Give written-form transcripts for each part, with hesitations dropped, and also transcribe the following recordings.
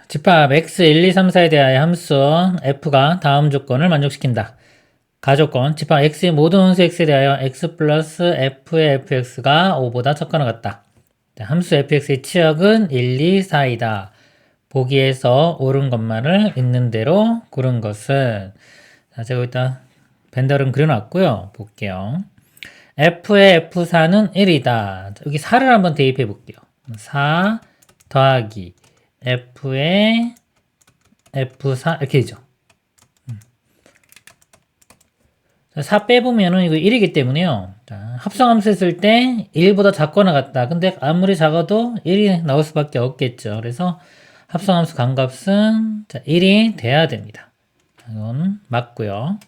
집합 x 1, 2, 3, 4에 대하여 함수 f가 다음 조건을 만족시킨다. 가조건 집합 x의 모든 혼수 x에 대하여 x 플러스 f의 fx가 5보다 작거나 같다. 함수 fx의 치역은 1, 2, 4이다. 보기에서 옳은 것만을 있는 대로 고른 것은, 자, 제가 일단 벤더를 그려놨고요. 볼게요. f의 f4는 1이다. 여기 4를 한번 대입해 볼게요. 4 더하기 f의 f4 이렇게 되죠. 4 빼보면은 이거 1이기 때문에요. 자, 합성함수 했을 때 1보다 작거나 같다. 근데 아무리 작아도 1이 나올 수밖에 없겠죠. 그래서 합성함수 간값은 1이 돼야 됩니다. 이건 맞고요.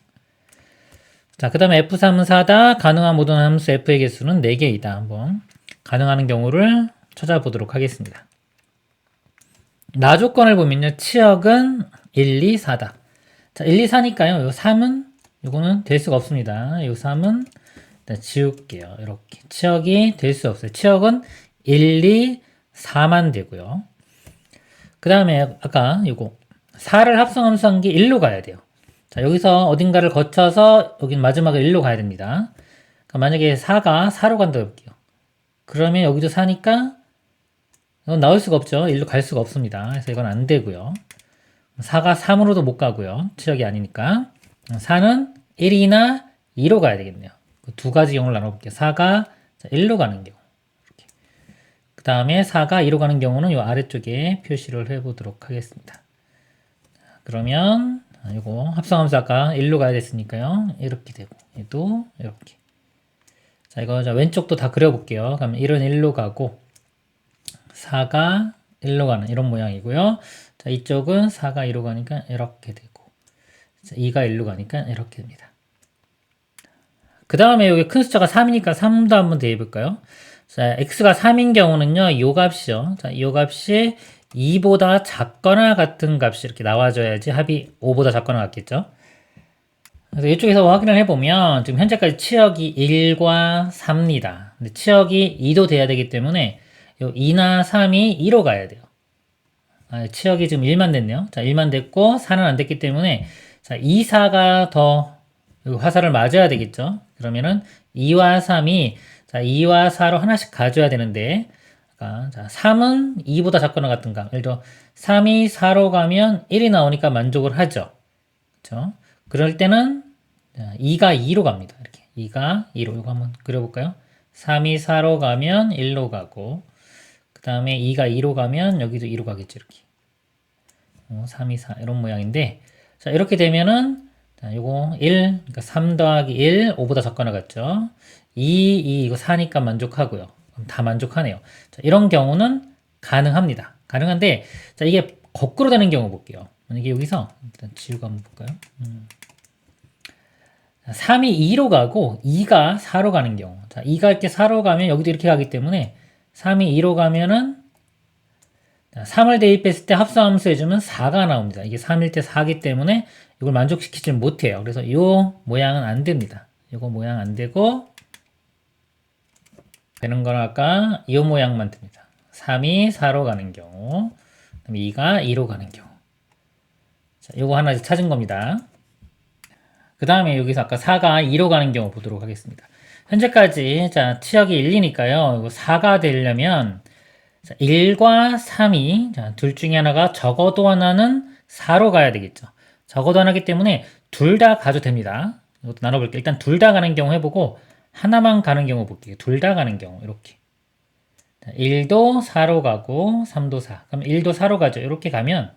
자, 그 다음에 f3은 4다. 가능한 모든 함수 f의 개수는 4개이다. 한번 가능한 경우를 찾아보도록 하겠습니다. 나 조건을 보면요. 치역은 1, 2, 4다. 자, 1, 2, 4니까요. 요 3은, 요거는 될 수가 없습니다. 요 3은 일단 지울게요. 이렇게. 치역이 될 수 없어요. 치역은 1, 2, 4만 되고요. 그 다음에 아까 요거 4를 합성함수 한 게 1로 가야 돼요. 자, 여기서 어딘가를 거쳐서 여긴 마지막에 1로 가야 됩니다. 그러니까 만약에 4가 4로 간다고 해볼게요. 그러면 여기도 4니까 이건 나올 수가 없죠. 1로 갈 수가 없습니다. 그래서 이건 안 되고요. 4가 3으로도 못 가고요. 치역이 아니니까. 4는 1이나 2로 가야 되겠네요. 두 가지 경우를 나눠볼게요. 4가 1로 가는 경우. 그 다음에 4가 2로 가는 경우는 이 아래쪽에 표시를 해보도록 하겠습니다. 그러면 이거 합성함수 아까 1로 가야 됐으니까요. 이렇게 되고 얘도 이렇게. 자, 이거 왼쪽도 다 그려볼게요. 그러면 1은 1로 가고 4가 1로 가는 이런 모양이고요. 자, 이쪽은 4가 2로 가니까 이렇게 되고, 자, 2가 1로 가니까 이렇게 됩니다. 그 다음에 여기 큰 숫자가 3이니까 3도 한번 대입해볼까요? 자, x가 3인 경우는요, 요 값이요. 자, 요 값이 2보다 작거나 같은 값이 이렇게 나와줘야지 합이 5보다 작거나 같겠죠? 그래서 이쪽에서 확인을 해보면, 지금 현재까지 치역이 1과 3입니다. 근데 치역이 2도 돼야 되기 때문에, 요 2나 3이 2로 가야 돼요. 치역이 지금 1만 됐네요. 자, 1만 됐고 4는 안 됐기 때문에 자, 2, 4가 더 화살을 맞아야 되겠죠. 그러면은 2와 3이 자, 2와 4로 하나씩 가져야 되는데 자, 3은 2보다 작거나 같은가. 예를 들어 3이 4로 가면 1이 나오니까 만족을 하죠. 그렇죠? 그럴 때는 2가 2로 갑니다. 이렇게 2가 2로 이거 한번 그려볼까요? 3이 4로 가면 1로 가고 그 다음에 2가 2로 가면 여기도 2로 가겠죠. 이렇게 3, 2, 4 이런 모양인데 자 이렇게 되면은 자 요거 1 그러니까 3 더하기 1 5보다 작거나 같죠. 2 이거 4니까 만족하고요. 그럼 다 만족하네요. 자, 이런 경우는 가능합니다. 가능한데 자 이게 거꾸로 되는 경우 볼게요. 만약에 여기서 일단 지우고 한번 볼까요? 3이 2로 가고 2가 4로 가는 경우 자 2가 이렇게 4로 가면 여기도 이렇게 가기 때문에 3이 2로 가면은 3을 대입했을 때 합성함수 해주면 4가 나옵니다. 이게 3일 때 4기 때문에 이걸 만족시키지 못해요. 그래서 이 모양은 안 됩니다. 이거 모양 안 되고 되는 건 아까 이 모양만 됩니다. 3이 4로 가는 경우 그다음에 2가 2로 가는 경우 자, 이거 하나 찾은 겁니다. 그 다음에 여기서 아까 4가 2로 가는 경우 보도록 하겠습니다. 현재까지 자 치역이 1이니까요. 이거 4가 되려면 자, 1과 3이 자, 둘 중에 하나가 적어도 하나는 4로 가야 되겠죠. 적어도 하나기 때문에 둘 다 가도 됩니다. 이것도 나눠볼게요. 일단 둘 다 가는 경우 해보고 하나만 가는 경우 볼게요. 둘 다 가는 경우 이렇게 자, 1도 4로 가고 3도 4 그럼 1도 4로 가죠. 이렇게 가면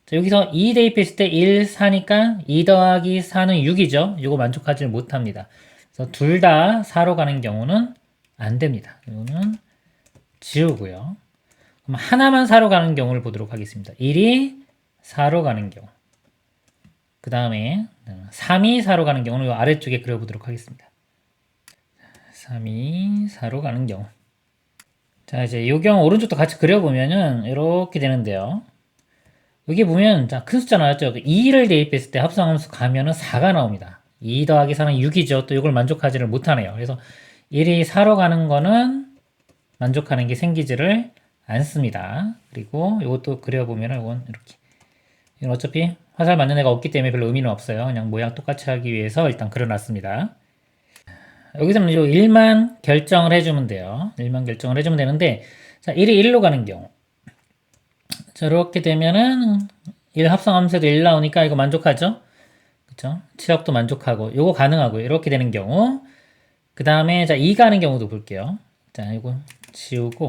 자, 여기서 2 대입했을 때 1, 4니까 2 더하기 4는 6이죠. 이거 만족하지 못합니다. 그래서 둘 다 4로 가는 경우는 안 됩니다. 이거는 지우고요. 그럼 하나만 4로 가는 경우를 보도록 하겠습니다. 1이 4로 가는 경우. 그 다음에 3이 4로 가는 경우는 이 아래쪽에 그려보도록 하겠습니다. 3이 4로 가는 경우. 자, 이제 이 경우 오른쪽도 같이 그려보면은 이렇게 되는데요. 여기 보면 자, 큰 숫자 나왔죠? 2를 대입했을 때 합성함수 가면은 4가 나옵니다. 2 더하기 4는 6이죠. 또 이걸 만족하지를 못하네요. 그래서 1이 4로 가는 거는 만족하는 게 생기지를 않습니다. 그리고 이것도 그려보면은 이건 이렇게. 이건 어차피 화살 맞는 애가 없기 때문에 별로 의미는 없어요. 그냥 모양 똑같이 하기 위해서 일단 그려놨습니다. 여기서는 이 1만 결정을 해주면 돼요. 1만 결정을 해주면 되는데, 자, 1이 1로 가는 경우. 저렇게 되면은 1 합성함수에도 1 나오니까 이거 만족하죠? 그쵸? 7억도 만족하고, 요거 가능하고, 이렇게 되는 경우. 그 다음에, 자, 2 가는 경우도 볼게요. 자, 이거 지우고,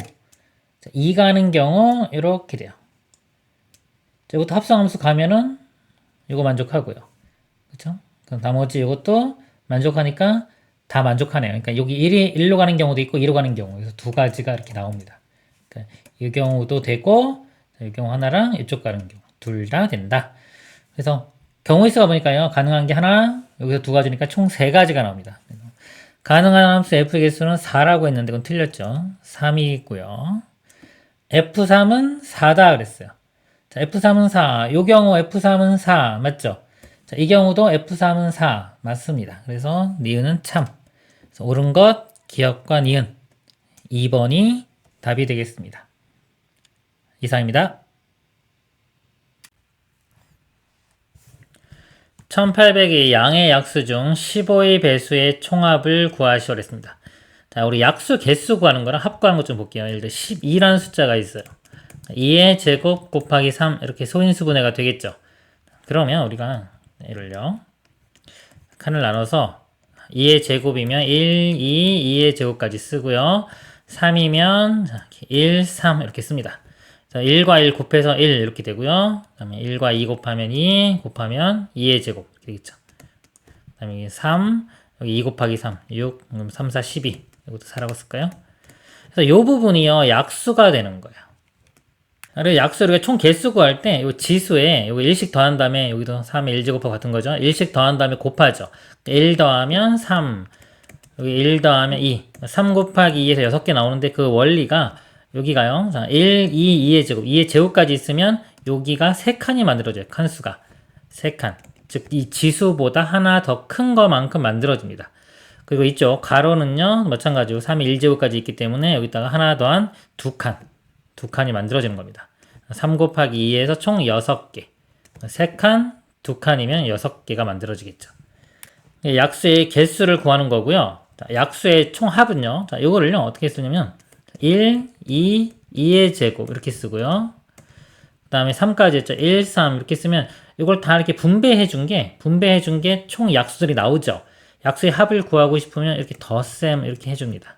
자, 2 가는 경우, 이렇게 돼요. 자, 이것도 합성함수 가면은, 이거 만족하고요. 그쵸? 그럼 나머지 이것도 만족하니까 다 만족하네요. 그러니까 여기 1로 가는 경우도 있고 2로 가는 경우. 그래서 두 가지가 이렇게 나옵니다. 그러니까 이 경우도 되고, 이 경우 하나랑 이쪽 가는 경우. 둘 다 된다. 그래서 경우의 수가 보니까요. 가능한 게 하나, 여기서 두 가지니까 총 세 가지가 나옵니다. 가능한 함수 f의 개수는 4라고 했는데 그건 틀렸죠. 3이 있고요. f3은 4다 그랬어요. 자, f3은 4. 요 경우 f3은 4. 맞죠? 자, 이 경우도 F3은 4 맞습니다. 그래서 니은은 참. 그래서 옳은 것 기억과 니은 2번이 답이 되겠습니다. 이상입니다. 1800의 양의 약수 중 15의 배수의 총합을 구하시오 그랬습니다. 자, 우리 약수 개수 구하는 거랑 합 구하는 것 좀 볼게요. 예를 들어 12라는 숫자가 있어요. 2의 제곱 곱하기 3 이렇게 소인수분해가 되겠죠. 그러면 우리가 예를요. 칸을 나눠서 2의 제곱이면 1, 2, 2의 제곱까지 쓰고요. 3이면 1, 3 이렇게 씁니다. 자, 1과 1 곱해서 1 이렇게 되고요. 그 다음에 1과 2 곱하면 2 곱하면 2의 제곱 이렇게 되겠죠. 그 다음에 3, 여기 2 곱하기 3, 6, 그럼 3, 4, 12 이것도 4라고 쓸까요? 그래서 이 부분이요. 약수가 되는 거예요. 그리고 약수 우리가 총 개수 구할 때, 이 지수에, 여기 1씩 더한 다음에, 여기도 3의 1제곱하고 같은 거죠. 1씩 더한 다음에 곱하죠. 1 더하면 3, 여기 1 더하면 2, 3 곱하기 2에서 6개 나오는데 그 원리가, 여기가요. 자, 1, 2, 2의 제곱, 2의 제곱까지 있으면, 여기가 3칸이 만들어져요. 칸수가. 3칸. 즉, 이 지수보다 하나 더 큰 것만큼 만들어집니다. 그리고 이쪽 가로는요, 마찬가지로 3의 1제곱까지 있기 때문에 여기다가 하나 더한 2칸. 2칸이 만들어지는 겁니다. 3 곱하기 2에서 총 6개. 3칸, 2칸이면 6개가 만들어지겠죠. 약수의 개수를 구하는 거고요. 자, 약수의 총 합은요. 자, 이거를요. 어떻게 쓰냐면 1, 2, 2의 제곱 이렇게 쓰고요. 그 다음에 3까지 했죠. 1, 3 이렇게 쓰면 이걸 다 이렇게 분배해 준 게 총 약수들이 나오죠. 약수의 합을 구하고 싶으면 이렇게 덧셈 이렇게 해줍니다.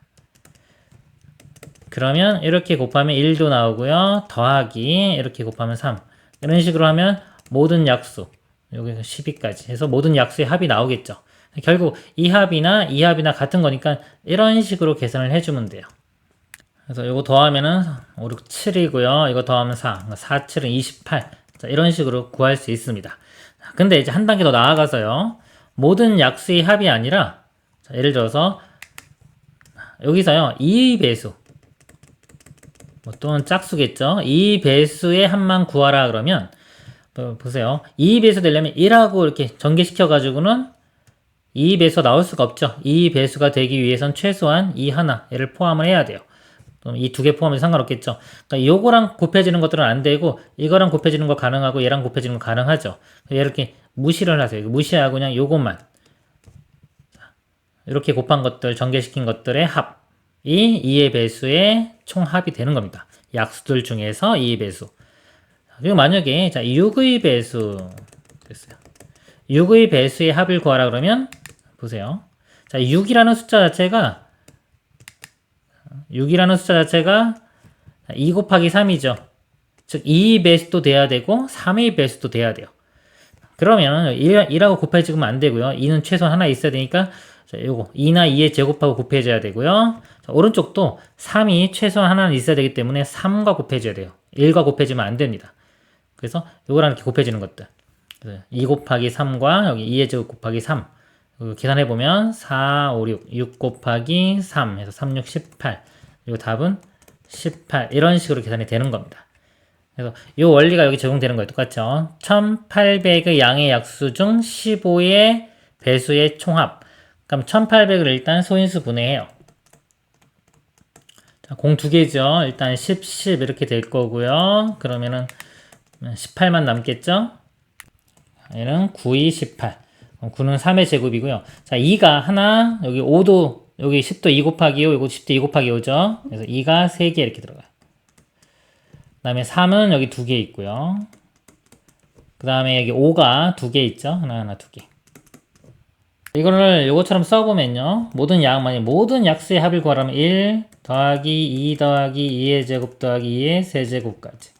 그러면 이렇게 곱하면 1도 나오고요. 더하기 이렇게 곱하면 3. 이런 식으로 하면 모든 약수 여기서 12까지 해서 모든 약수의 합이 나오겠죠. 결국 이 합이나 이 합이나 같은 거니까 이런 식으로 계산을 해주면 돼요. 그래서 이거 더하면은 5, 6, 7이고요. 이거 더하면 4. 4, 7은 28. 자, 이런 식으로 구할 수 있습니다. 근데 이제 한 단계 더 나아가서요. 모든 약수의 합이 아니라 자, 예를 들어서 여기서요. 2배수 뭐 또는 짝수겠죠. 2배수의 합만 구하라 그러면 보세요. 2배수 되려면 1하고 이렇게 전개시켜가지고는 2배수 나올 수가 없죠. 2배수가 되기 위해선 최소한 이 하나 얘를 포함을 해야 돼요. 이 두 개 포함해서 상관없겠죠. 그러니까 요거랑 곱해지는 것들은 안 되고 이거랑 곱해지는 거 가능하고 얘랑 곱해지는 거 가능하죠. 이렇게 무시를 하세요. 무시하고 그냥 요것만 이렇게 곱한 것들 전개시킨 것들의 합 이 2의 배수의 총합이 되는 겁니다. 약수들 중에서 2의 배수. 그리고 만약에 자 6의 배수 됐어요. 6의 배수의 합을 구하라 그러면 보세요. 자 6이라는 숫자 자체가 2 곱하기 3이죠. 즉 2의 배수도 돼야 되고 3의 배수도 돼야 돼요. 그러면 1하고 곱해지면 안 되고요. 2는 최소한 하나 있어야 되니까 자, 요거 2나 2의 제곱하고 곱해줘야 되고요. 자, 오른쪽도 3이 최소한 하나는 있어야 되기 때문에 3과 곱해줘야 돼요. 1과 곱해지면 안 됩니다. 그래서 요거랑 이렇게 곱해지는 것들 2 곱하기 3과 여기 2의 제곱 곱하기 3 계산해보면 4, 5, 6 곱하기 3 해서 3, 6, 18 그리고 답은 18 이런 식으로 계산이 되는 겁니다. 그래서 이 원리가 여기 적용되는 거예요. 똑같죠? 1800의 양의 약수 중 15의 배수의 총합. 그럼 1800을 일단 소인수 분해해요. 공 두 개죠. 일단 10, 10 이렇게 될 거고요. 그러면은 18만 남겠죠? 얘는 9, 2, 18. 9는 3의 제곱이고요. 자, 2가 하나, 여기 5도, 여기 10도 2 곱하기 5, 이거 10도 2 곱하기 5죠. 그래서 2가 3개 이렇게 들어가요. 그 다음에 3은 여기 2개 있고요. 그 다음에 여기 5가 2개 있죠. 하나, 2개. 이거를 요것처럼 써보면요. 모든 약수의 합을 구하라면 1 더하기 2 더하기 2의 제곱 더하기 2의 세제곱까지.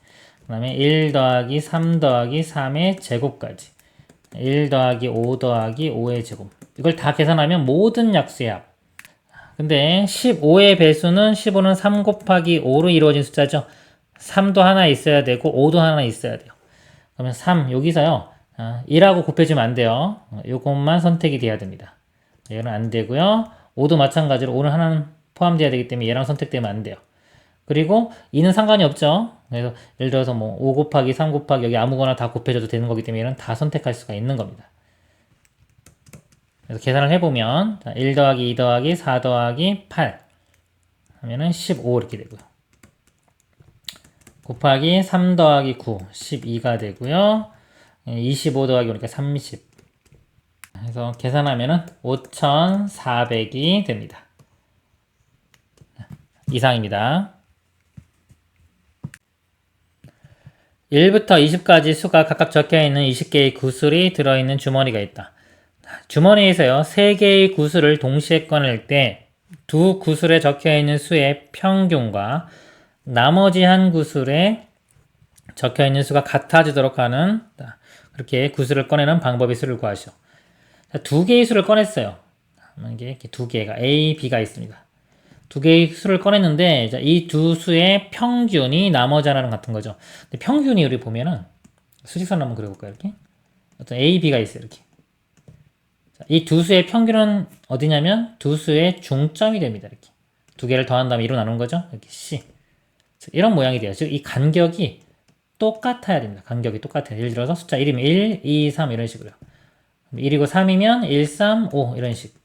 그 다음에 1 더하기 3 더하기 3의 제곱까지. 1 더하기 5 더하기 5의 제곱. 이걸 다 계산하면 모든 약수의 합. 근데 15의 배수는 15는 3 곱하기 5로 이루어진 숫자죠. 3도 하나 있어야 되고 5도 하나 있어야 돼요. 그러면 3 여기서요. 1하고 곱해주면 안 돼요. 요것만 선택이 돼야 됩니다. 얘는 안 되고요. 5도 마찬가지로 5는 하나는 포함돼야 되기 때문에 얘랑 선택되면 안 돼요. 그리고 2는 상관이 없죠. 그래서 예를 들어서 뭐 5 곱하기 3 곱하기 여기 아무거나 다 곱해줘도 되는 거기 때문에 얘는 다 선택할 수가 있는 겁니다. 그래서 계산을 해보면 1 더하기 2 더하기 4 더하기 8 하면은 15 이렇게 되고요. 곱하기 3 더하기 9 12가 되고요. 25 더하기 그러니까 30. 그래서 계산하면은 5,400이 됩니다. 이상입니다. 1부터 20까지 수가 각각 적혀있는 20개의 구슬이 들어있는 주머니가 있다. 주머니에서요, 3개의 구슬을 동시에 꺼낼 때 두 구슬에 적혀있는 수의 평균과 나머지 한 구슬에 적혀있는 수가 같아지도록 하는 그렇게 구슬을 꺼내는 방법의 수를 구하시오. 두 개의 수를 꺼냈어요. 이게 두 개가 A, B가 있습니다. 두 개의 수를 꺼냈는데 이 두 수의 평균이 나머지 하나랑 같은 거죠. 근데 평균이 우리 보면은 수직선 한번 그려볼까요? 이렇게 어떤 A, B가 있어요. 이렇게 이 두 수의 평균은 어디냐면 두 수의 중점이 됩니다. 이렇게 두 개를 더한 다음에 2로 나눈 거죠. 이렇게 C 이런 모양이 돼요. 즉 이 간격이 똑같아야 됩니다. 간격이 똑같아요. 예를 들어서 숫자 1이면 1, 2, 3 이런 식으로요. 1이고 3이면 1, 3, 5 이런 식.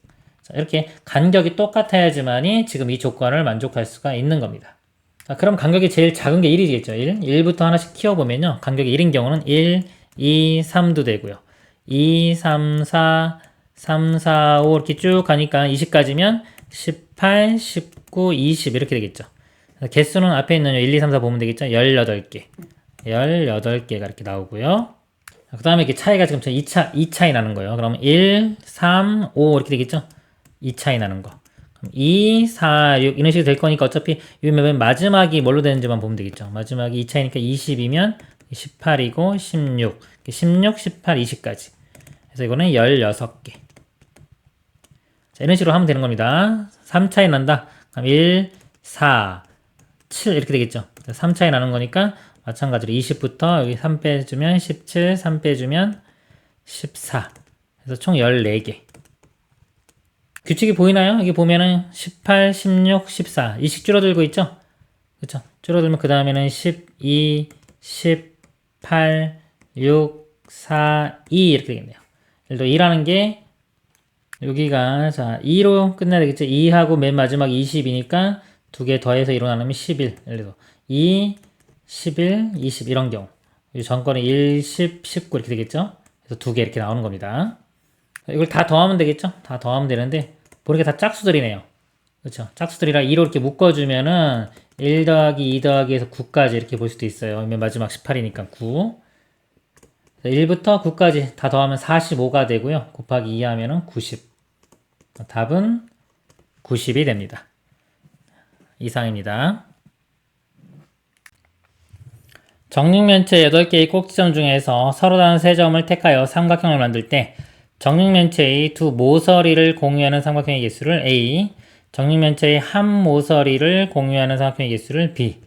자, 이렇게 간격이 똑같아야지만이 지금 이 조건을 만족할 수가 있는 겁니다. 자, 그럼 간격이 제일 작은 게 1이겠죠. 1. 1부터 하나씩 키워보면요. 간격이 1인 경우는 1, 2, 3도 되고요. 2, 3, 4, 3, 4, 5 이렇게 쭉 가니까 20까지면 18, 19, 20 이렇게 되겠죠. 개수는 앞에 있는 1, 2, 3, 4 보면 되겠죠. 18개. 18개가 이렇게 나오고요. 그 다음에 이렇게 차이가 지금 2 차이 나는 거예요. 그러면 1, 3, 5 이렇게 되겠죠? 2 차이 나는 거. 그럼 2, 4, 6 이런 식으로 될 거니까 어차피 맨 마지막이 뭘로 되는지만 보면 되겠죠. 마지막이 2 차이니까 20이면 18이고 16, 16, 18, 20까지. 그래서 이거는 16개. 자, 이런 식으로 하면 되는 겁니다. 3 차이 난다. 그럼 1, 4, 7 이렇게 되겠죠. 3 차이 나는 거니까 마찬가지로 20부터 여기 3 빼주면 17, 3 빼주면 14. 그래서 총 14개. 규칙이 보이나요? 여기 보면은 18, 16, 14. 2씩 줄어들고 있죠? 그쵸? 줄어들면 그 다음에는 12, 18, 6, 4, 2 이렇게 되겠네요. 예를 들어 2라는 게 여기가 자 2로 끝내야 되겠죠? 2하고 맨 마지막 20이니까 두 개 더해서 2로 나누면 11. 예를 들어 2, 11, 20 이런 경우 이 전권이 1, 10, 19 이렇게 되겠죠? 그래서 두 개 이렇게 나오는 겁니다. 이걸 다 더하면 되겠죠? 다 더하면 되는데 보니까 다 짝수들이네요. 그렇죠? 짝수들이라 2로 이렇게 묶어주면은 1 더하기 2 더하기 해서 9까지 이렇게 볼 수도 있어요. 맨 마지막 18이니까 9. 1부터 9까지 다 더하면 45가 되고요. 곱하기 2 하면은 90. 답은 90이 됩니다. 이상입니다. 정육면체 8개의 꼭지점 중에서 서로 다른 3점을 택하여 삼각형을 만들 때 정육면체의 두 모서리를 공유하는 삼각형의 개수를 A, 정육면체의 한 모서리를 공유하는 삼각형의 개수를 B,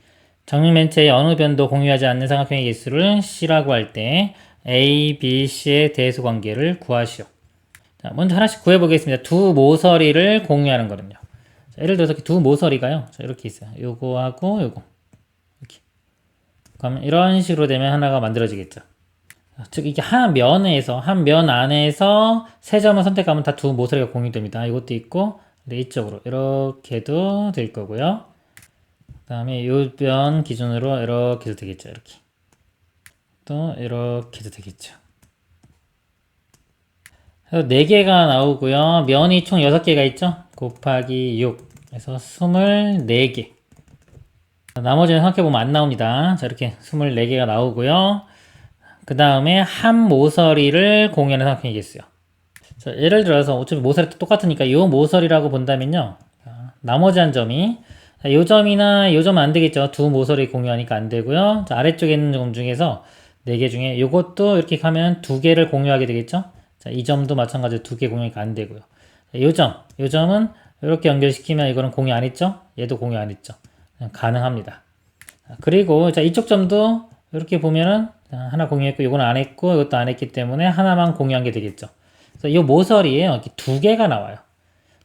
정육면체의 어느 변도 공유하지 않는 삼각형의 개수를 C라고 할 때 A, B, C의 대수 관계를 구하시오. 자, 먼저 하나씩 구해보겠습니다. 두 모서리를 공유하는 거는요. 자, 예를 들어서 두 모서리가요. 자, 이렇게 있어요. 요거하고 요거. 이렇게. 그럼 이런 식으로 되면 하나가 만들어지겠죠. 즉 이게 한 면 안에서 세 점을 선택하면 다 두 모서리가 공유됩니다. 이것도 있고 이쪽으로 이렇게도 될 거고요. 그 다음에 요 변 기준으로 이렇게 해도 되겠죠. 이렇게. 또 이렇게 해도 되겠죠. 그래서 4개가 나오고요. 면이 총 6개가 있죠. 곱하기 6 그래서 24개. 나머지는 생각해보면 안 나옵니다. 자, 이렇게 24개가 나오고요. 그 다음에 한 모서리를 공유하는 삼각형이겠어요. 자, 예를 들어서 어차피 모서리 똑같으니까 이 모서리라고 본다면요. 자, 나머지 한 점이 이 점이나 이 점은 안 되겠죠. 두 모서리 공유하니까 안 되고요. 자, 아래쪽에 있는 점 중에서 4개 중에 이것도 이렇게 하면 2개를 공유하게 되겠죠. 자, 이 점도 마찬가지로 2개 공유하니까 안 되고요. 이 점은 이렇게 연결시키면 이거는 공유 안 했죠. 얘도 공유 안 했죠. 가능합니다. 그리고 자, 이쪽 점도 이렇게 보면은 하나 공유했고 이거는 안 했고 이것도 안 했기 때문에 하나만 공유한 게 되겠죠. 그래서 이 모서리에 이렇게 2개가 나와요.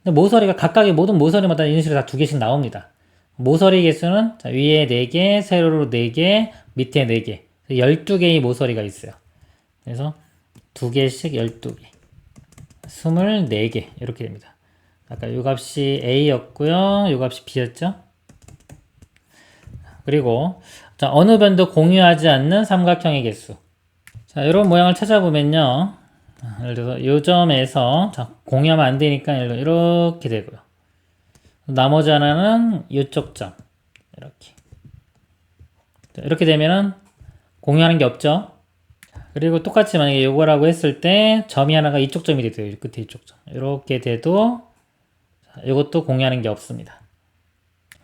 근데 모서리가 각각의 모든 모서리마다 이런 식으로 다 2개씩 나옵니다. 모서리 개수는 자, 위에 4개, 세로로 4개, 밑에 4개 12개의 모서리가 있어요. 그래서 2개씩 12개 24개 이렇게 됩니다. 아까 요 값이 A였고요. 요 값이 B였죠. 그리고 자, 어느 변도 공유하지 않는 삼각형의 개수. 자, 이런 모양을 찾아보면요. 예를 들어서 이 점에서 자, 공유하면 안 되니까 이렇게 되고요. 나머지 하나는 이쪽 점. 이렇게. 이렇게 되면은 공유하는 게 없죠. 그리고 똑같이 만약에 요거라고 했을 때 점이 하나가 이쪽 점이 돼요. 끝에 이쪽 점. 이렇게 돼도 이것도 공유하는 게 없습니다.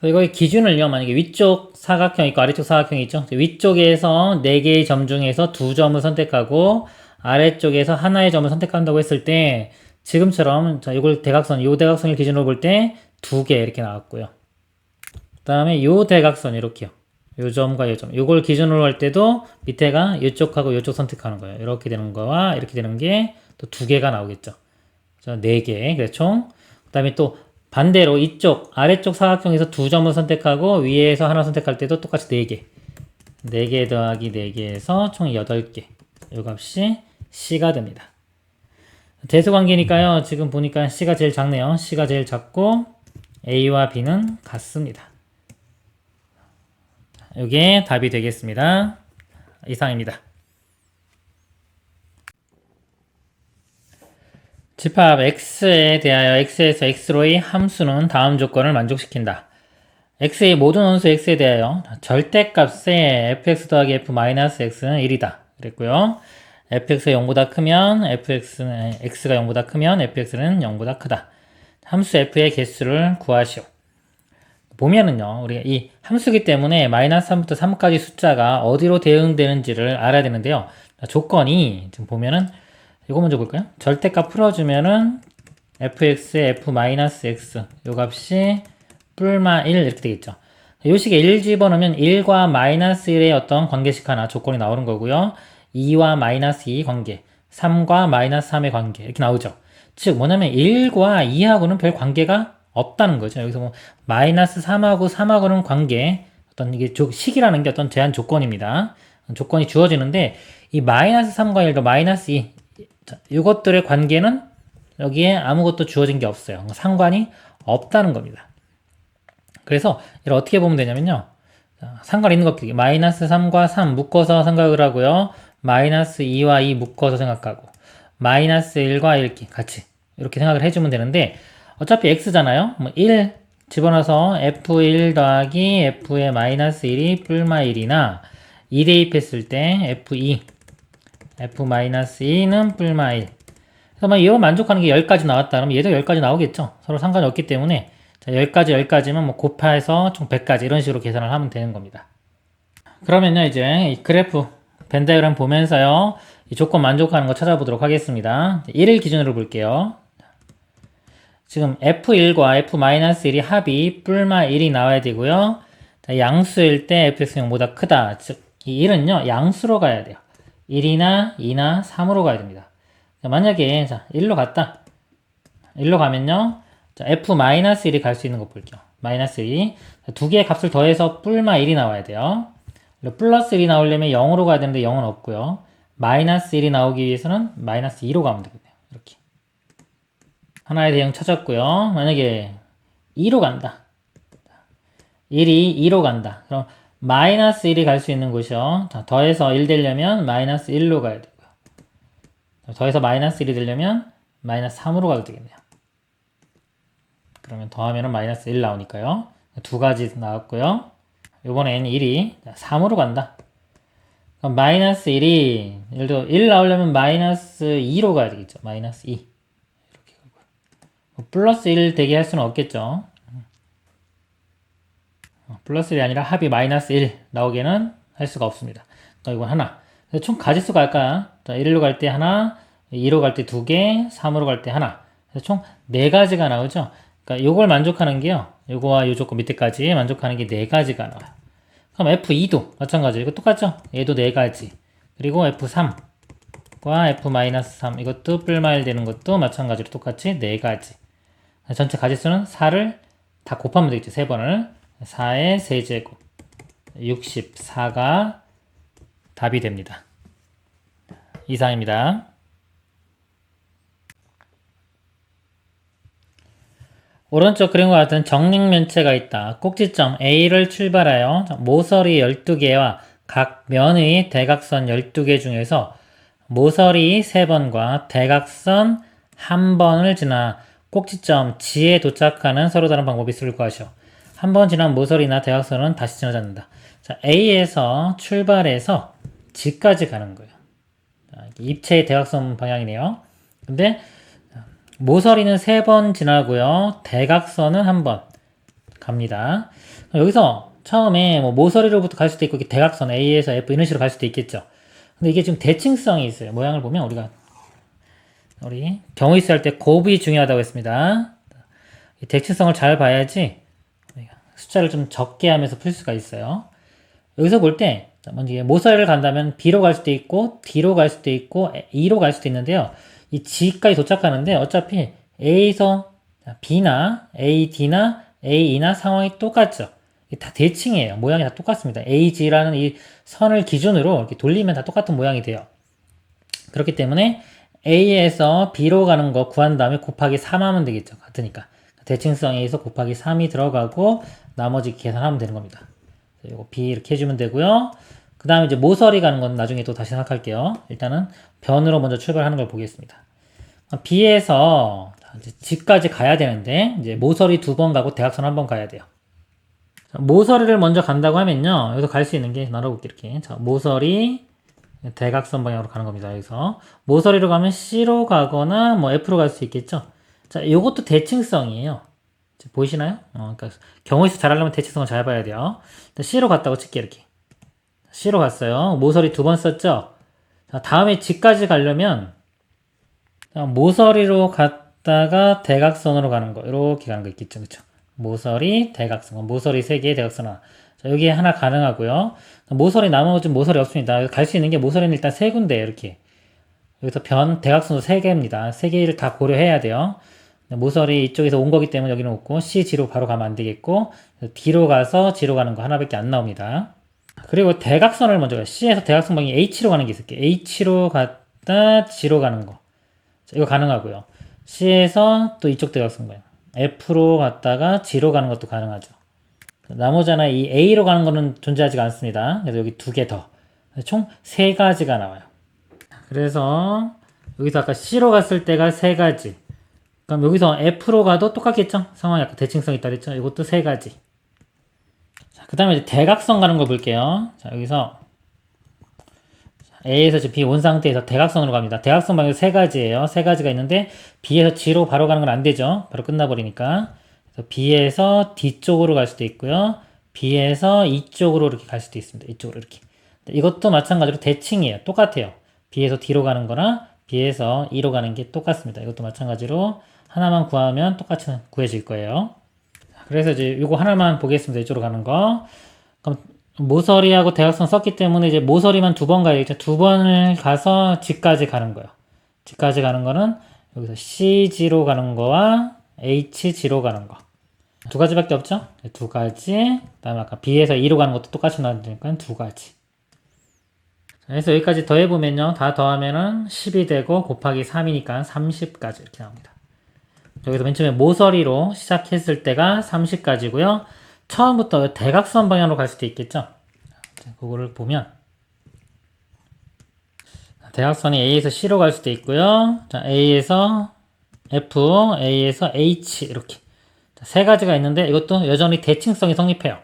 이거의 기준을요, 만약에 위쪽 사각형 있고 아래쪽 사각형이 있죠. 위쪽에서 4개의 점 중에서 2점을 선택하고 아래쪽에서 하나의 점을 선택한다고 했을 때 지금처럼 자, 이걸 요 대각선을 기준으로 볼 때 2개 이렇게 나왔고요. 그 다음에 요 대각선 이렇게요. 요 점과 요 점. 요걸 기준으로 할 때도 밑에가 이쪽하고 요쪽 선택하는 거예요. 이렇게 되는 거와 이렇게 되는 게 또 2개가 나오겠죠. 자, 4개. 그래서 총. 그 다음에 또 반대로 이쪽 아래쪽 사각형에서 2점을 선택하고 위에서 하나 선택할 때도 똑같이 4개 4개 더하기 4개에서 총 8개 이 값이 C가 됩니다. 대수관계니까요. 지금 보니까 C가 제일 작네요. C가 제일 작고 A와 B는 같습니다. 이게 답이 되겠습니다. 이상입니다. 집합 x에 대하여 x에서 x로의 함수는 다음 조건을 만족시킨다. x의 모든 원수 x에 대하여 절대값의 fx 더하기 f-x는 1이다. 그랬고요. fx가 0보다 크면 x가 0보다 크면 fx는 0보다 크다. 함수 f의 개수를 구하시오. 보면은요, 우리가 이 함수기 때문에 -3부터 3까지 숫자가 어디로 대응되는지를 알아야 되는데요. 조건이 지금 보면은 이거 먼저 볼까요? 절대값 풀어주면은 fx에 f-x 요 값이 뿔마 1 이렇게 되겠죠. 요 식에 1 집어넣으면 1과 -1의 어떤 관계식 하나 조건이 나오는 거고요. 2와 -2 관계, 3과 -3의 관계 이렇게 나오죠. 즉 뭐냐면 1과 2하고는 별 관계가 없다는 거죠. 여기서 뭐 -3하고 3하고는 관계, 어떤 이게 식이라는 게 어떤 제한 조건입니다. 조건이 주어지는데 이 -3과 1과 -2 자, 이것들의 관계는 여기에 아무것도 주어진 게 없어요. 상관이 없다는 겁니다. 그래서 이걸 어떻게 보면 되냐면요. 자, 상관 있는 것들이 -3과 3 묶어서 생각을 하고요. -2와 2 묶어서 생각하고 -1과 1 같이 이렇게 생각을 해주면 되는데 어차피 x잖아요. 뭐 1 집어넣어서 f1 더하기 f의 -1이 뿔마 1이나 2 대입했을 때 f2 f-2는 뿔마 1. 그래서 이거 만족하는 게 10까지 나왔다 그러면 얘도 10까지 나오겠죠. 서로 상관이 없기 때문에 자, 10까지면 뭐 곱해서 총 100까지 이런 식으로 계산을 하면 되는 겁니다. 그러면요 이제 이 그래프 벤 다이어그램 보면서요 이 조건 만족하는 거 찾아보도록 하겠습니다. 1을 기준으로 볼게요. 지금 f1과 f-1이 합이 뿔마 1이 나와야 되고요. 자, 양수일 때 fx는 0보다 크다. 즉 이 1은요 양수로 가야 돼요. 1이나 2나 3으로 가야 됩니다. 만약에 자 1로 갔다. 1로 가면요. 자, f-1이 갈 수 있는 거 볼게요. -1. 두 개의 값을 더해서 뿔마 1이 나와야 돼요. 플러스 1이 나오려면 0으로 가야 되는데 0은 없고요. -1이 나오기 위해서는 -2로 가면 되겠네요. 이렇게. 하나의 대응 찾았고요. 만약에 2로 간다. 1이 2로 간다. 그럼 마이너스 1이 갈 수 있는 곳이요. 자, 더해서 1 되려면 마이너스 1로 가야 되고요. 더해서 마이너스 1이 되려면 마이너스 3으로 가도 되겠네요. 그러면 더하면 마이너스 1 나오니까요. 두 가지 나왔고요. 이번엔 1이 3으로 간다. 그럼 마이너스 1이 예를 들어 1 나오려면 마이너스 2로 가야 되겠죠. 마이너스 2 이렇게 가고요. 플러스 1 되게 할 수는 없겠죠. 플러스 1이 아니라 합이 마이너스 1 나오게는 할 수가 없습니다. 이건 하나. 총 가지수가 할까요? 자, 1로 갈 때 하나, 2로 갈 때 2개, 3으로 갈 때 하나. 총 4가지가 나오죠. 그러니까 요걸 만족하는 게요. 요거와 요 조건 밑에까지 만족하는 게 4가지가 나와요. 그럼 F2도 마찬가지로 이거 똑같죠? 얘도 4가지. 그리고 F3과 F-3 이것도 뿔마일 되는 것도 마찬가지로 똑같이 4가지. 전체 가지수는 4를 다 곱하면 되겠죠. 3번을. 4의 세제곱 64가 답이 됩니다. 이상입니다. 오른쪽 그림과 같은 정육면체가 있다. 꼭지점 A를 출발하여 모서리 12개와 각 면의 대각선 12개 중에서 모서리 3번과 대각선 1번을 지나 꼭지점 G에 도착하는 서로 다른 방법이 있을 것이요. 한 번 지난 모서리나 대각선은 다시 지나지 않는다. 자, A에서 출발해서 G까지 가는 거예요. 자, 입체의 대각선 방향이네요. 근데 모서리는 3번 지나고요. 대각선은 1번 갑니다. 여기서 처음에 뭐 모서리로부터 갈 수도 있고 대각선 A에서 F 이런 식으로 갈 수도 있겠죠. 근데 이게 좀 대칭성이 있어요. 모양을 보면 우리 경우 있을 때 곱이 중요하다고 했습니다. 대칭성을 잘 봐야지 숫자를 좀 적게 하면서 풀 수가 있어요. 여기서 볼 때 먼저 모서리를 간다면 B로 갈 수도 있고 D로 갈 수도 있고 E로 갈 수도 있는데요. 이 G까지 도착하는데 어차피 A에서 B나 A, D나 A, E나 상황이 똑같죠. 다 대칭이에요. 모양이 다 똑같습니다. AG라는 이 선을 기준으로 이렇게 돌리면 다 똑같은 모양이 돼요. 그렇기 때문에 A에서 B로 가는 거 구한 다음에 곱하기 3 하면 되겠죠. 같으니까. 대칭성에서 곱하기 3이 들어가고 나머지 계산하면 되는 겁니다. 이거 B 이렇게 해주면 되고요. 그 다음에 이제 모서리 가는 건 나중에 또 다시 생각할게요. 일단은 변으로 먼저 출발하는 걸 보겠습니다. B에서 이제 G까지 가야 되는데 이제 모서리 2번 가고 대각선 1번 가야 돼요. 자, 모서리를 먼저 간다고 하면요. 여기서 갈 수 있는 게 나눠볼게요. 이렇게. 자, 모서리 대각선 방향으로 가는 겁니다. 여기서 모서리로 가면 C로 가거나 뭐 F로 갈 수 있겠죠. 자, 요것도 대칭성이에요. 보이시나요? 그러니까 경우에서 잘하려면 대칭성을 잘 봐야 돼요. C로 갔다고 칠게요. 이렇게. C로 갔어요. 모서리 2번 썼죠? 자, 다음에 G까지 가려면 모서리로 갔다가 대각선으로 가는 거 이렇게 가는 거 있겠죠. 그쵸? 모서리, 대각선. 모서리 3개, 대각선 하나. 자, 여기에 하나 가능하고요. 모서리 나머지 모서리 없습니다. 갈 수 있는 게 모서리는 일단 3군데 이렇게. 여기서 대각선도 3개입니다. 3개를 다 고려해야 돼요. 모서리 이쪽에서 온 거기 때문에 여기는 없고 C, G로 바로 가면 안 되겠고 D로 가서 G로 가는 거 하나밖에 안 나옵니다. 그리고 대각선을 먼저 가요. C에서 대각선 방향이 H로 가는 게 있을게요. H로 갔다 G로 가는 거. 자, 이거 가능하고요. C에서 또 이쪽 대각선 방향. F로 갔다가 G로 가는 것도 가능하죠. 나머지 하나 이 A로 가는 거는 존재하지가 않습니다. 그래서 여기 2개 더. 총 3가지가 나와요. 그래서 여기서 아까 C로 갔을 때가 3가지. 그럼 여기서 F로 가도 똑같겠죠? 상황이 아까 대칭성 있다 그랬죠? 이것도 3가지. 자, 그 다음에 이제 대각선 가는 거 볼게요. 자, 여기서 A에서 B 온 상태에서 대각선으로 갑니다. 대각선 방향 3가지예요. 3가지가 있는데 B에서 G로 바로 가는 건 안 되죠. 바로 끝나버리니까. 그래서 B에서 D 쪽으로 갈 수도 있고요. B에서 E 쪽으로 이렇게 갈 수도 있습니다. 이쪽으로 이렇게. 이것도 마찬가지로 대칭이에요. 똑같아요. B에서 D로 가는 거나 B에서 E로 가는 게 똑같습니다. 이것도 마찬가지로 하나만 구하면 똑같이 구해질 거예요. 그래서 이제 이거 하나만 보겠습니다. 이쪽으로 가는 거. 그럼 모서리하고 대각선 썼기 때문에 이제 모서리만 2번 가야겠죠. 2번을 가서 G까지 가는 거예요. G까지 가는 거는 여기서 CG로 가는 거와 HG로 가는 거. 2가지밖에 없죠? 2가지. 그 다음에 아까 B에서 E로 가는 것도 똑같이 나오니까 2가지. 그래서 여기까지 더해보면요. 다 더하면은 10이 되고 곱하기 3이니까 30까지 이렇게 나옵니다. 여기서 맨 처음에 모서리로 시작했을 때가 30까지고요. 처음부터 대각선 방향으로 갈 수도 있겠죠. 자, 그거를 보면 대각선이 A에서 C로 갈 수도 있고요. 자, A에서 F, A에서 H 이렇게 자, 세 가지가 있는데 이것도 여전히 대칭성이 성립해요.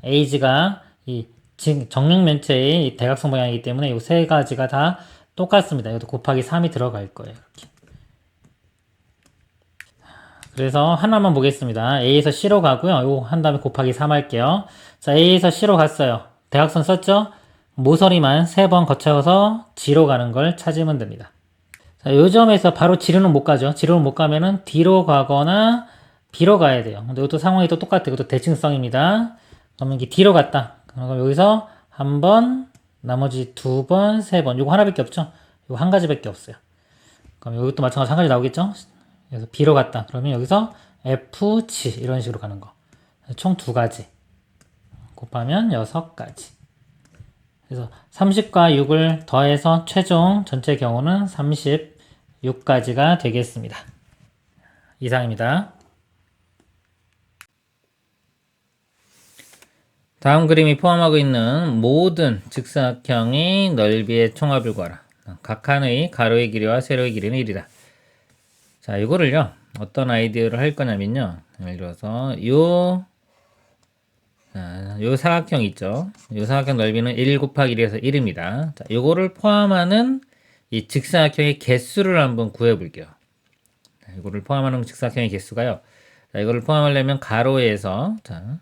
AG가 이 정육면체의 이 대각선 방향이기 때문에 이 세 가지가 다 똑같습니다. 이것도 곱하기 3이 들어갈 거예요. 이렇게. 그래서 하나만 보겠습니다. A에서 C로 가고요. 이거 한 다음에 곱하기 3 할게요. 자, A에서 C로 갔어요. 대각선 썼죠? 모서리만 3번 거쳐서 G로 가는 걸 찾으면 됩니다. 자, 요 점에서 바로 G로는 못 가죠. G로는 못 가면은 D로 가거나 B로 가야 돼요. 근데 이것도 상황이 또 똑같아요. 이것도 대칭성입니다. 그러면 이게 D로 갔다. 그럼 여기서 한 번, 나머지 2번, 3번. 요거 하나밖에 없죠? 요거 한 가지밖에 없어요. 그럼 이것도 마찬가지로 한 가지 나오겠죠? 그래서 B로 갔다. 그러면 여기서 F, G 이런 식으로 가는 거. 총 2가지. 곱하면 6가지. 그래서 30과 6을 더해서 최종 전체 경우는 36가지가 되겠습니다. 이상입니다. 다음 그림이 포함하고 있는 모든 직사각형의 넓이의 총합을 구하라. 각 칸의 가로의 길이와 세로의 길이는 1이다. 자, 이거를요, 어떤 아이디어를 할 거냐면요, 예를 들어서, 요 사각형 있죠? 요 사각형 넓이는 1 곱하기 1에서 1입니다. 자, 요거를 포함하는 이 직사각형의 개수를 한번 구해 볼게요. 이거를 포함하는 직사각형의 개수가요. 자, 이거를 포함하려면 가로에서, 자,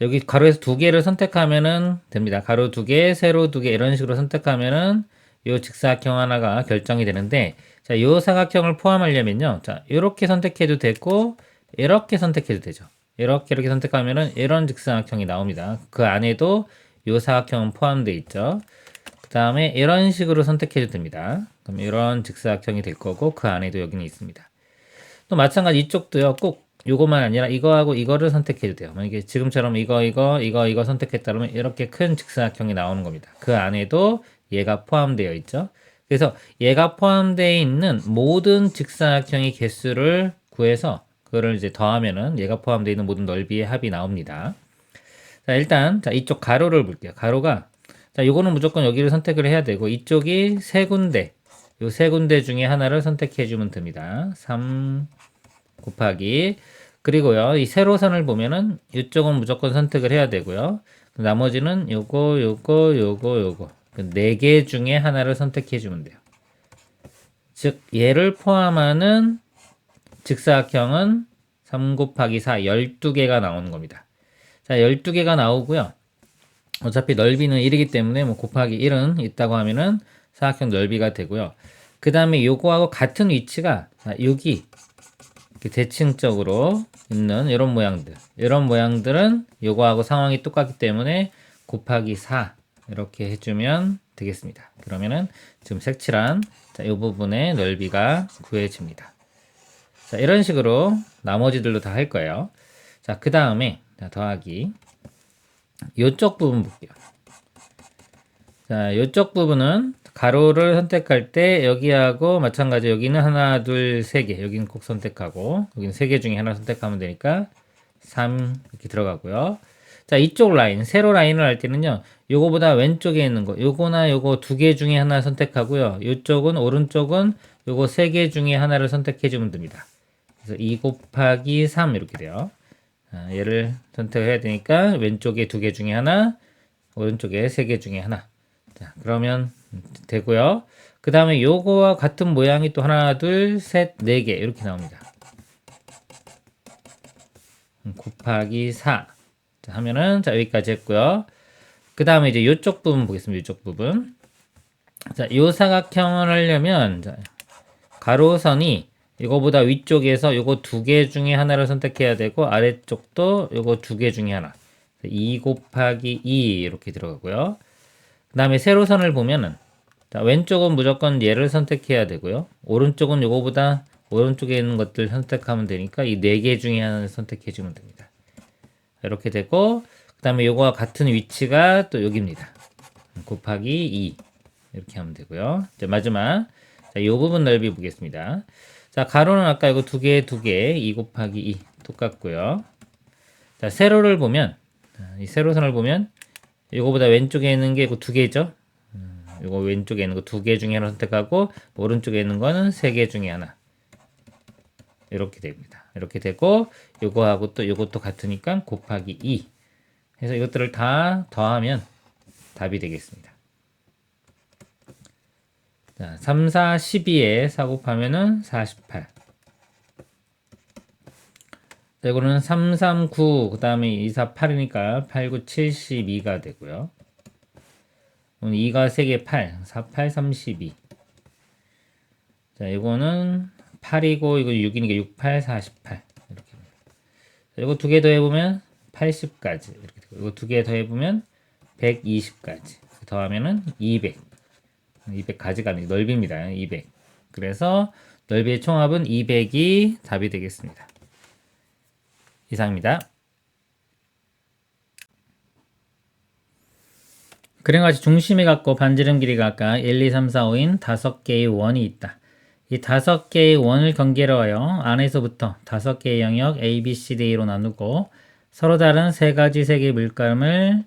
여기 가로에서 2개를 선택하면은 됩니다. 가로 2개, 세로 2개, 이런 식으로 선택하면은 요 직사각형 하나가 결정이 되는데, 자, 요 사각형을 포함하려면요. 자, 요렇게 선택해도 되고, 이렇게 선택해도 되죠. 이렇게 선택하면은 이런 직사각형이 나옵니다. 그 안에도 요 사각형은 포함되어 있죠. 그 다음에 이런 식으로 선택해도 됩니다. 그럼 이런 직사각형이 될 거고, 그 안에도 여기는 있습니다. 또 마찬가지 이쪽도요. 꼭 요거만 아니라 이거하고 이거를 선택해도 돼요. 만약에 지금처럼 이거 선택했다 그러면 이렇게 큰 직사각형이 나오는 겁니다. 그 안에도 얘가 포함되어 있죠. 그래서 얘가 포함되어 있는 모든 직사각형의 개수를 구해서 그거를 이제 더하면은 얘가 포함되어 있는 모든 넓이의 합이 나옵니다. 자, 일단 자, 이쪽 가로를 볼게요. 가로가 자, 요거는 무조건 여기를 선택을 해야 되고 이쪽이 세 군데 요 세 군데 중에 하나를 선택해 주면 됩니다. 3 곱하기 그리고요. 이 세로선을 보면은 이쪽은 무조건 선택을 해야 되고요. 나머지는 요거 그 4개 중에 하나를 선택해 주면 돼요. 즉 얘를 포함하는 직사각형은 3 곱하기 4 12개가 나오는 겁니다. 자, 12개가 나오고요. 어차피 넓이는 1이기 때문에 뭐 곱하기 1은 있다고 하면은 사각형 넓이가 되고요. 그 다음에 요거하고 같은 위치가 여기 대칭적으로 있는 이런 모양들은 요거하고 상황이 똑같기 때문에 곱하기 4 이렇게 해주면 되겠습니다. 그러면은 지금 색칠한 자, 이 부분의 넓이가 구해집니다. 자, 이런 식으로 나머지들도 다 할 거예요. 자, 그 다음에 더하기 요쪽 부분 볼게요. 자, 요쪽 부분은 가로를 선택할 때 여기하고 마찬가지 여기는 하나, 둘, 세 개. 여기는 꼭 선택하고 여기는 세 개 중에 하나 선택하면 되니까 3 이렇게 들어가고요. 자, 이쪽 라인, 세로 라인을 할 때는요. 요거보다 왼쪽에 있는 거, 요거나 요거 2개 중에 하나 선택하고요. 요쪽은 오른쪽은 요거 3개 중에 하나를 선택해 주면 됩니다. 그래서 2 곱하기 3 이렇게 돼요. 얘를 선택해야 되니까 왼쪽에 2개 중에 하나, 오른쪽에 3개 중에 하나. 자, 그러면 되고요. 그 다음에 요거와 같은 모양이 또 하나, 둘, 셋, 4개 이렇게 나옵니다. 곱하기 4 자, 하면은 자, 여기까지 했고요. 그 다음에 이제 요쪽 부분 보겠습니다. 요쪽 부분. 자, 요 사각형을 하려면 자, 가로선이 이거보다 위쪽에서 요거 2개 중에 하나를 선택해야 되고 아래쪽도 요거 2개 중에 하나. 2 곱하기 2 이렇게 들어가고요. 그 다음에 세로선을 보면은 자, 왼쪽은 무조건 얘를 선택해야 되고요. 오른쪽은 요거보다 오른쪽에 있는 것들 선택하면 되니까 이 4개 중에 하나를 선택해 주면 됩니다. 이렇게 되고 그 다음에 요거와 같은 위치가 또 여기입니다. 곱하기 2 이렇게 하면 되고요. 이제 마지막 자, 요 부분 넓이 보겠습니다. 자, 가로는 아까 이거 2개 2 곱하기 2 똑같고요. 자, 세로를 보면, 이 세로선을 보면, 이거보다 왼쪽에 있는 게 두 개죠. 이거 왼쪽에 있는 거 두 개 중에 하나 선택하고, 오른쪽에 있는 거는 세 개 중에 하나. 이렇게 됩니다. 이렇게 되고, 요거하고 또 요것도 같으니까 곱하기 2. 해서 이것들을 다 더하면 답이 되겠습니다. 자, 3, 4, 12에 4 곱하면은 48. 자, 이거는 3, 3, 9, 그 다음에 2, 4, 8이니까 8, 9, 72가 되고요. 2가 3개 8, 4, 8, 32. 자, 이거는 8이고, 이거 6이니까 6, 8, 48. 이렇게. 자, 이거 두 개 더해보면 80까지. 이렇게 되고, 이거 두 개 더해보면 120까지. 더하면은 200. 200까지가 아니고 넓입니다. 200. 그래서 넓이의 총합은 200이 답이 되겠습니다. 이상입니다. 그래가지고 중심에 갖고 반지름 길이가 아까 1, 2, 3, 4, 5인 5개의 원이 있다. 이 5개의 원을 경계로하여 안에서부터 5개의 영역 A, B, C, D로 나누고 서로 다른 3가지 색의 물감을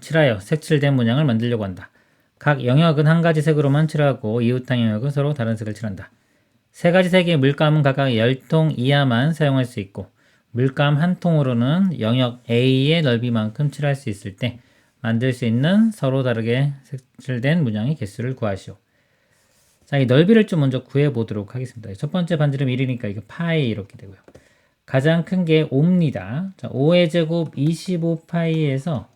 칠하여 색칠된 문양을 만들려고 한다. 각 영역은 한 가지 색으로만 칠하고 이웃한 영역은 서로 다른 색을 칠한다. 3가지 색의 물감은 각각 10통 이하만 사용할 수 있고 물감 한 통으로는 영역 A의 넓이만큼 칠할 수 있을 때 만들 수 있는 서로 다르게 색칠된 문양의 개수를 구하시오. 자, 이 넓이를 좀 먼저 구해보도록 하겠습니다. 첫 번째 반지름 1이니까 이거 파이 이렇게 되고요. 가장 큰 게 5입니다. 자, 5의 제곱 25파이에서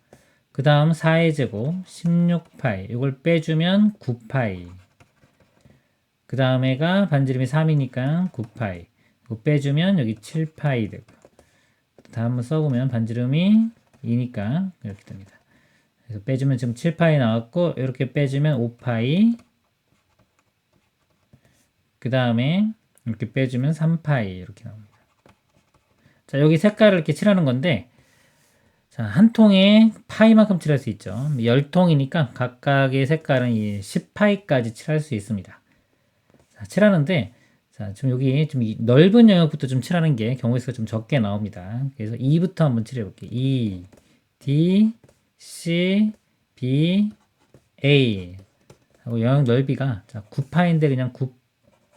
그 다음 4의 제곱 16파이 이걸 빼주면 9파이. 그 다음에가 반지름이 3이니까 9파이. 이거 빼주면 여기 7파이 되고요. 다음 써보면 반지름이 2니까 이렇게 됩니다. 그래서 빼주면 지금 7파이 나왔고 이렇게 빼주면 5파이. 그 다음에 이렇게 빼주면 3파이 이렇게 나옵니다. 자, 여기 색깔을 이렇게 칠하는 건데 자, 한 통에 파이만큼 칠할 수 있죠. 10통이니까 각각의 색깔은 이 10파이까지 칠할 수 있습니다. 자, 칠하는데 자, 지금 여기 좀 넓은 영역부터 좀 칠하는 게 경우의 수가 좀 적게 나옵니다. 그래서 2부터 한번 칠해 볼게요. E, D, C, B, A 하고 영역 넓이가 자, 9파인데 그냥 9,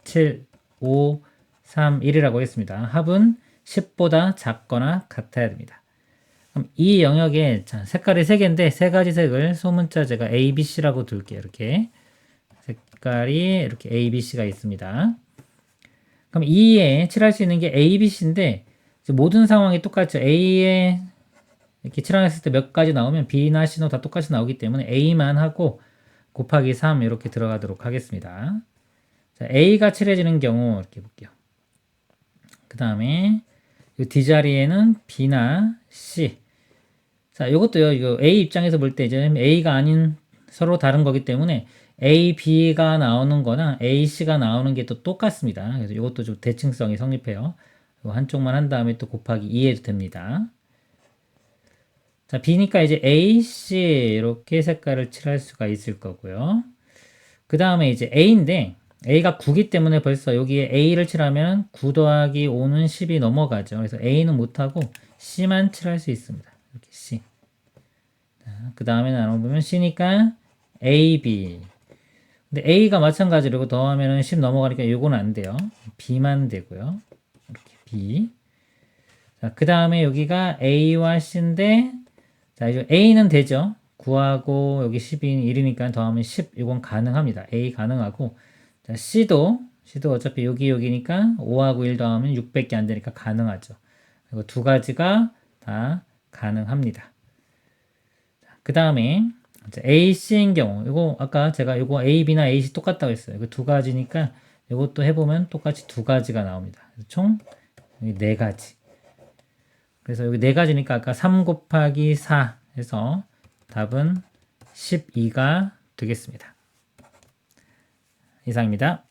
7, 5, 3, 1이라고 했습니다. 합은 10보다 작거나 같아야 됩니다. 그럼 이 영역에 자, 색깔이 3개인데 3가지 색을 소문자 제가 A, B, C라고 둘게요. 이렇게 색깔이 이렇게 A, B, C가 있습니다. 그럼 E에 칠할 수 있는 게 A, B, C인데 모든 상황이 똑같죠. A에 이렇게 칠하했을 때 몇 가지 나오면 B나 C도 다 똑같이 나오기 때문에 A만 하고 곱하기 3 이렇게 들어가도록 하겠습니다. 자, A가 칠해지는 경우 이렇게 볼게요. 그 다음에 이 D 자리에는 B나 C. 자, 이것도요. 이거 A 입장에서 볼 때 이제 A가 아닌 서로 다른 거기 때문에 A, B가 나오는 거나 A, C가 나오는 게 또 똑같습니다. 그래서 이것도 좀 대칭성이 성립해요. 한쪽만 한 다음에 또 곱하기 2 해도 됩니다. 자, B니까 이제 A, C 이렇게 색깔을 칠할 수가 있을 거고요. 그 다음에 이제 A인데 A가 9기 때문에 벌써 여기에 A를 칠하면 9 더하기 5는 10이 넘어가죠. 그래서 A는 못하고 C만 칠할 수 있습니다. 이렇게 C. 그 다음에 나눠보면 C니까 A, B. 근데 A가 마찬가지로 이거 더하면 10 넘어가니까 이거는 안 돼요. B만 되고요. 이렇게 B. 자, 그 다음에 여기가 A와 C인데, 자, 이제 A는 되죠. 9하고 여기 10이 1이니까 더하면 10. 이건 가능합니다. A 가능하고. 자, C도 어차피 여기니까 5하고 1 더하면 6밖에 안 되니까 가능하죠. 그리고 두 가지가 다 가능합니다. 그 다음에 A, C인 경우 이거 아까 제가 이거 A, B나 A, C 똑같다고 했어요. 이거 두 가지니까 이것도 해보면 똑같이 두 가지가 나옵니다. 총 4가지. 그래서 여기 4가지니까 아까 3 곱하기 4 해서 답은 12가 되겠습니다. 이상입니다.